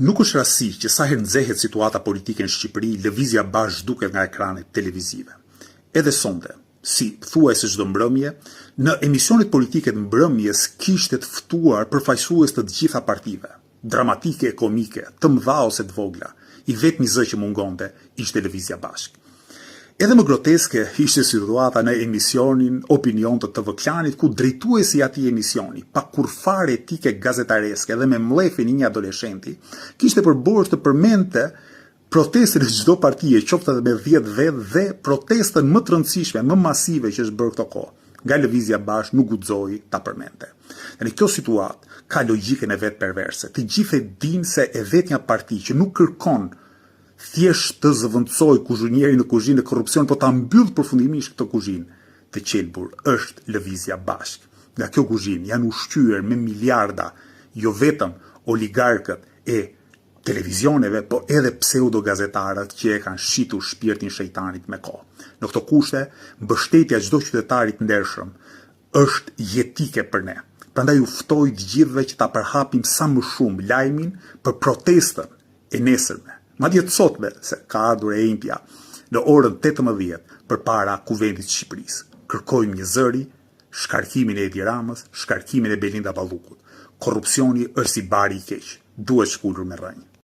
Nuk është rasti që sa herë nxehet situata politike në Shqipëri, lëvizja bash duket nga ekranet televizive. Edhe sonte, si thuajse çdo mbrëmje, në emisionet politike të mbrëmjes kishte të ftuar përfaqësues të gjitha partive, dramatike e komike, të mëdha ose të vogla. I vetmi zë që mungonte ishte lëvizja bashk. Edhe më groteske ishte situata në emisionin Opinion të TV Klanit, ku drejtuesi i atij emisioni, pa kurfare etike gazetareske dhe me mllefin e një adoleshenti, kishte përbërë të përmendte protestën e çdo partie, qoftë edhe me 10 vet, dhe protestën më të rëndësishme, më masive që është bërë këto kohë. Nga lëvizja bash nuk guxoi ta përmendte. Në kjo situatë ka logjikën e vet perverse. Të gjithë e dinë se e vetja parti që nuk kërkon thjesht të zëvendësoj kuzhinieri në kuzhinë e korrupsion, po ta mbyll përfundimisht këtë kuzhinë të qelbur, është lëvizja bashk. Nga kjo kuzhinë janë ushqyer me miliarda, jo vetëm oligarkët e televizioneve, po edhe pseudo-gazetarët që e kanë shitur shpirtin shejtanit me kohë. Në këto kushte, mbështetja çdo qytetarit ndershëm është jetike për ne. Prandaj ju ftoj të gjithëve që ta përhapim sa më shumë lajmin për protestën e nesërme. Madje të sotme, se ka ardhur e ejmpja në orën 18 përpara Kuvendit të Shqipërisë. Kërkojmë një zëri, shkarkimin e Edi Ramës, shkarkimin e Belinda Ballukut. Korrupsioni është si bari i keq, duhet shkulur me rrënjë.